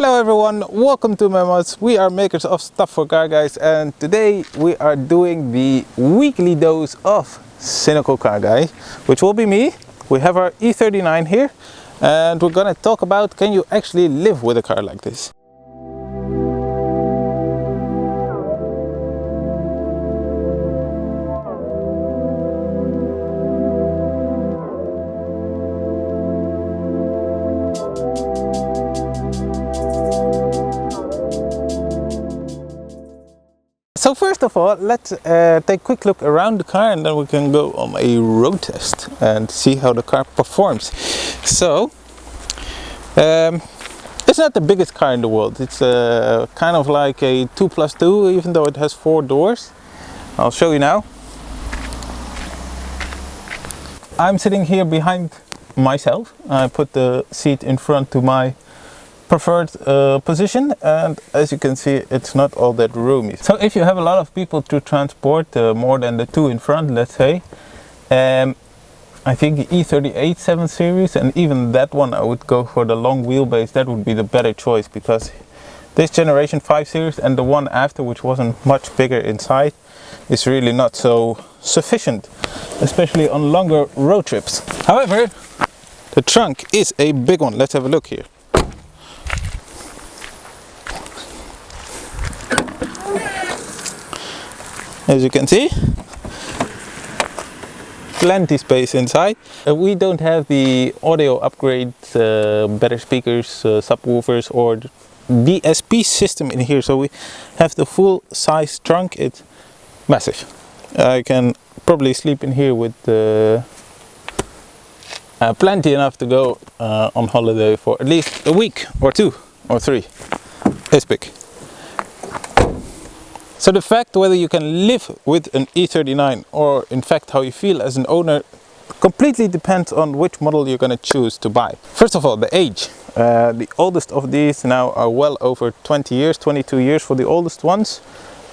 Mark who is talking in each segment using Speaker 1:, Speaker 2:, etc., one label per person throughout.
Speaker 1: Hello everyone, welcome to Mömus. We are makers of stuff for car guys, and today we are doing the weekly dose of Cynical Car Guy, which will be me. We have our E39 here and we're gonna talk about, can you actually live with a car like this? So first of all, let's take a quick look around the car and then we can go on a road test and see how the car performs. So, it's not the biggest car in the world. It's kind of like a 2+2, even though it has 4 doors. I'll show you now. I'm sitting here behind myself. I put the seat in front to my preferred position, and as you can see, it's not all that roomy. So if you have a lot of people to transport, more than the 2 in front, let's say, I think the E38 7 Series, and even that one I would go for the long wheelbase. That would be the better choice, because this generation 5 Series and the one after, which wasn't much bigger inside, is really not so sufficient, especially on longer road trips. However, the trunk is a big one. Let's have a look here. As you can see, plenty space inside. We don't have the audio upgrades, better speakers, subwoofers, or DSP system in here, so we have the full size trunk. It's massive. I can probably sleep in here with plenty enough to go on holiday for at least a week or 2 or 3. It's big. So the fact whether you can live with an E39 or in fact how you feel as an owner completely depends on which model you're going to choose to buy. First of all, the age. The oldest of these now are well over 20 years, 22 years for the oldest ones.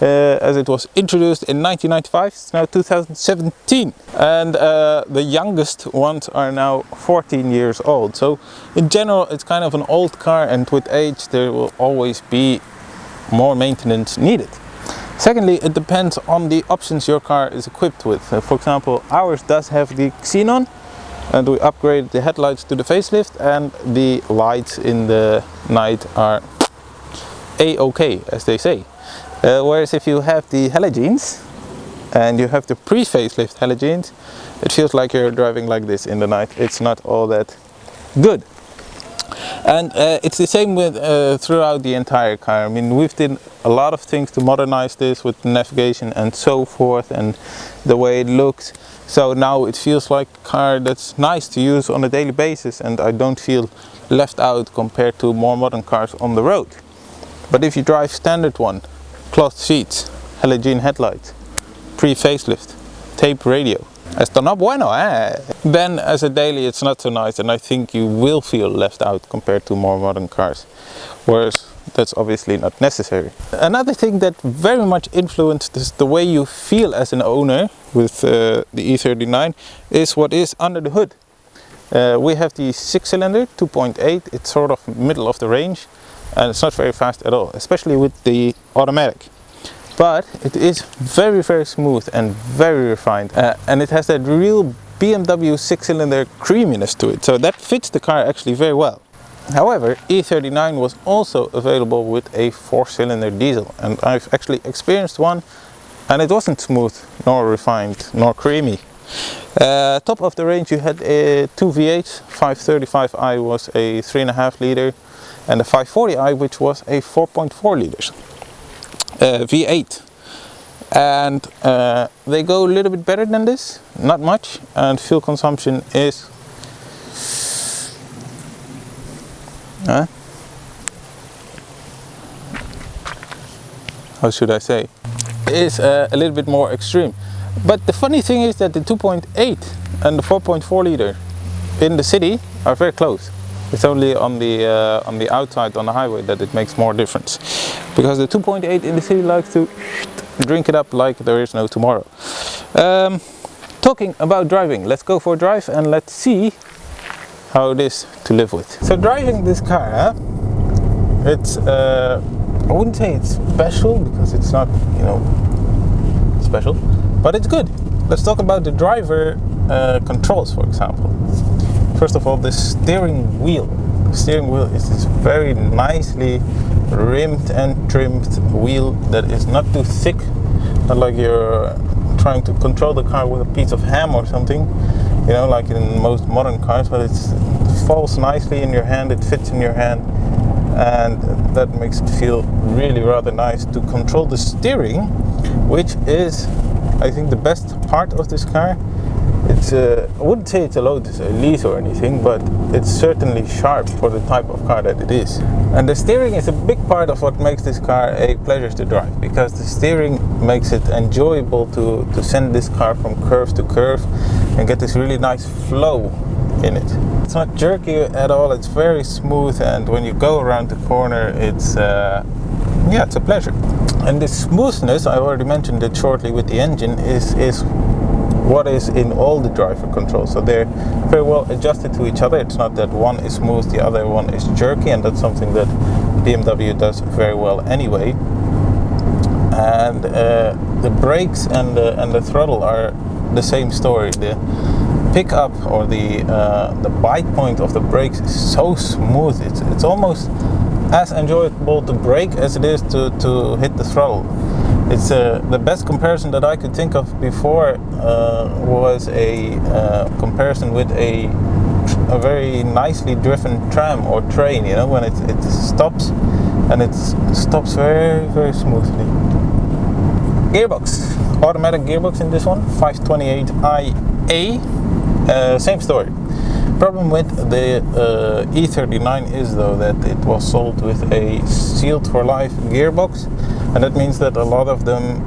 Speaker 1: As it was introduced in 1995, it's now 2017. And the youngest ones are now 14 years old. So in general, it's kind of an old car, and with age there will always be more maintenance needed. Secondly, it depends on the options your car is equipped with. For example, ours does have the xenon, and we upgraded the headlights to the facelift, and the lights in the night are A-OK, as they say. Whereas if you have the halogens, and you have the pre-facelift halogens, it feels like you're driving like this in the night. It's not all that good. And it's the same with throughout the entire car. I mean, we've done a lot of things to modernize this with navigation and so forth, and the way it looks. So now it feels like a car that's nice to use on a daily basis, and I don't feel left out compared to more modern cars on the road. But if you drive standard one, cloth seats, halogen headlights, pre-facelift, tape radio, esto no bueno, eh? Then as a daily it's not so nice, and I think you will feel left out compared to more modern cars, whereas that's obviously not necessary. Another thing that very much influences the way you feel as an owner with the E39 is what is under the hood. We have the 6-cylinder 2.8, it's sort of middle of the range, and it's not very fast at all, especially with the automatic. But it is very, very smooth and very refined, and it has that real BMW 6-cylinder creaminess to it, so that fits the car actually very well. However, E39 was also available with a 4-cylinder diesel, and I've actually experienced one, and it wasn't smooth, nor refined, nor creamy. Top of the range you had 2 V8s, 535i was a 3.5 liter, and the 540i, which was a 4.4 liters. V8, and they go a little bit better than this, not much, and fuel consumption is how should I say, is a little bit more extreme. But the funny thing is that the 2.8 and the 4.4 liter in the city are very close. It's only on the outside on the highway that it makes more difference, because the 2.8 in the city likes to drink it up like there is no tomorrow. Talking about driving, let's go for a drive and let's see how it is to live with. So driving this car, It's I wouldn't say it's special because it's not, you know, special, but it's good. Let's talk about the driver controls, for example. First of all, the steering wheel. The steering wheel is this very nicely rimmed and trimmed wheel that is not too thick, not like you're trying to control the car with a piece of ham or something, you know, like in most modern cars, but it falls nicely in your hand, it fits in your hand, and that makes it feel really rather nice to control the steering, which is, I think, the best part of this car. It's I wouldn't say it's a Lotus Elise or anything, but it's certainly sharp for the type of car that it is. And the steering is a big part of what makes this car a pleasure to drive, because the steering makes it enjoyable to send this car from curve to curve and get this really nice flow in it. It's not jerky at all, it's very smooth, and when you go around the corner, it's yeah, it's a pleasure. And this smoothness, I already mentioned it shortly with the engine, is what is in all the driver controls. So they're very well adjusted to each other. It's not that one is smooth, the other one is jerky, and that's something that BMW does very well anyway. And the brakes and the throttle are the same story. The pickup or the bite point of the brakes is so smooth. It's almost as enjoyable to brake as it is to hit the throttle. It's the best comparison that I could think of before was a comparison with a very nicely driven tram or train, you know, when it stops, and it stops very, very smoothly. Gearbox, automatic gearbox in this one, 528IA, same story. Problem with the E39 is though that it was sold with a sealed for life gearbox, and that means that a lot of them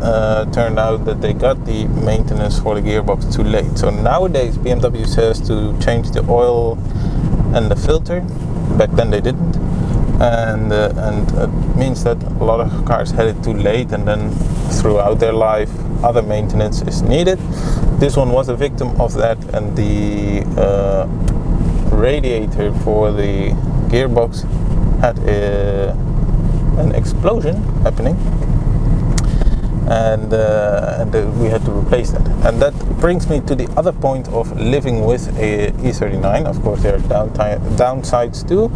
Speaker 1: turned out that they got the maintenance for the gearbox too late. So nowadays BMW says to change the oil and the filter. Back then they didn't, and it means that a lot of cars had it too late, and then throughout their life other maintenance is needed. This one was a victim of that, and the radiator for the gearbox had an explosion happening, and we had to replace that. And that brings me to the other point of living with a E39. Of course there are downsides too,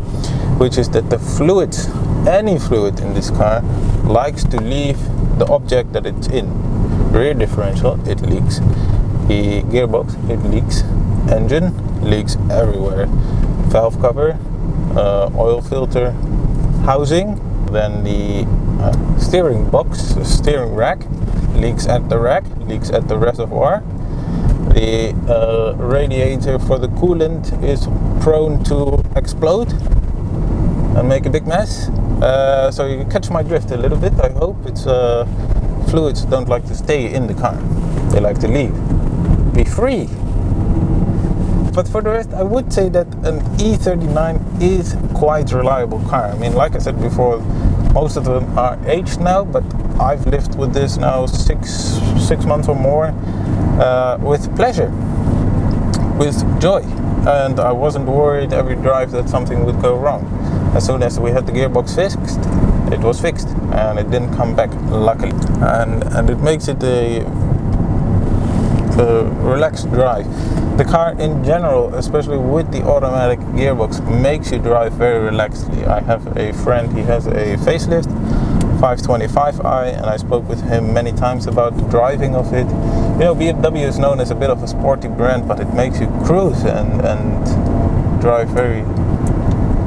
Speaker 1: which is that the fluids, any fluid in this car, likes to leave the object that it's in. Rear differential, it leaks. The gearbox, it leaks. Engine leaks everywhere. Valve cover, oil filter, housing. Then the steering box, the steering rack, leaks at the rack, leaks at the reservoir. The radiator for the coolant is prone to explode and make a big mess. So you catch my drift a little bit, I hope. It's fluids don't like to stay in the car, they like to leave, be free. But for the rest, I would say that an E39 is quite reliable car. I mean, like I said before, most of them are aged now, but I've lived with this now six months or more, with pleasure, with joy, and I wasn't worried every drive that something would go wrong. As soon as we had the gearbox fixed, it was fixed, and it didn't come back, luckily. And it makes it a relaxed drive. The car in general, especially with the automatic gearbox, makes you drive very relaxedly. I have a friend, he has a facelift 525i, and I spoke with him many times about the driving of it. You know, BMW is known as a bit of a sporty brand, but it makes you cruise and drive very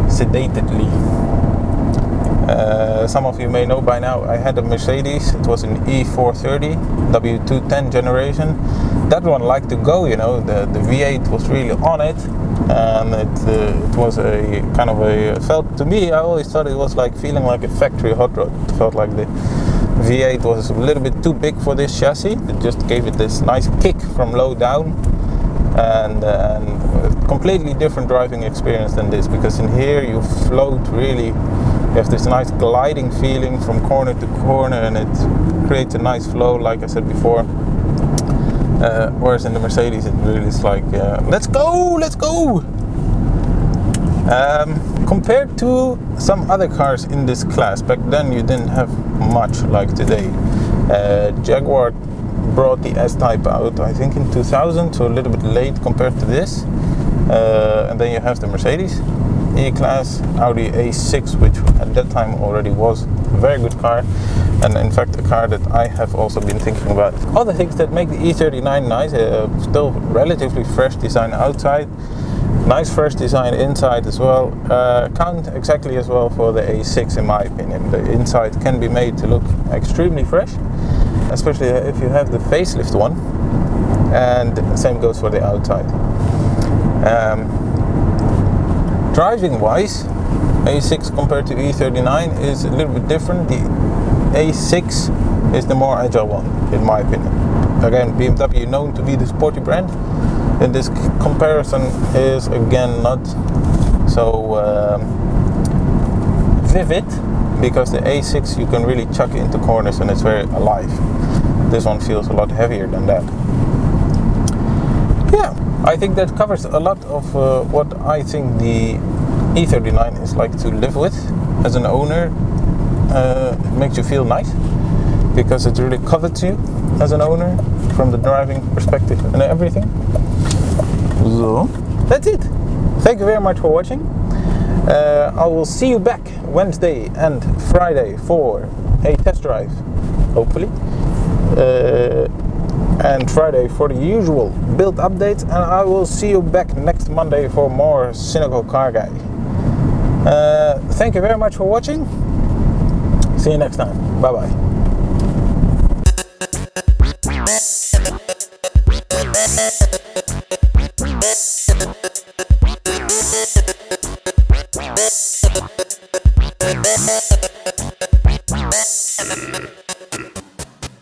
Speaker 1: sedatedly. Some of you may know by now, I had a Mercedes. It was an E430 W210 generation. That one liked to go, you know, the V8 was really on it, and it was a kind of a, felt to me, I always thought it was like feeling like a factory hot rod. It felt like the V8 was a little bit too big for this chassis. It just gave it this nice kick from low down, and a completely different driving experience than this, because in here you float really. You have this nice gliding feeling from corner to corner, and it creates a nice flow, like I said before. Whereas in the Mercedes, it really is like, let's go, let's go. Compared to some other cars in this class, back then you didn't have much like today. Jaguar brought the S-Type out, I think in 2000, so a little bit late compared to this. And then you have the Mercedes E-Class, Audi A6, which at that time already was a very good car, and in fact a car that I have also been thinking about. Other things that make the E39 nice, still relatively fresh design outside, nice fresh design inside as well. Count exactly as well for the A6 in my opinion. The inside can be made to look extremely fresh, especially if you have the facelift one, and the same goes for the outside. Driving wise, A6 compared to E39 is a little bit different. The A6 is the more agile one in my opinion. Again, BMW known to be the sporty brand, and this comparison is again not so vivid, because the A6 you can really chuck into corners and it's very alive. This one feels a lot heavier than that. Yeah, I think that covers a lot of what I think the E39 is like to live with as an owner. It makes you feel nice because it really covets you as an owner from the driving perspective and everything. So that's it. Thank you very much for watching. I will see you back Wednesday and Friday for a test drive, hopefully. And Friday for the usual build updates, and I will see you back next Monday for more Cynical Car Guy. Thank you very much for watching. See you next time. Bye bye.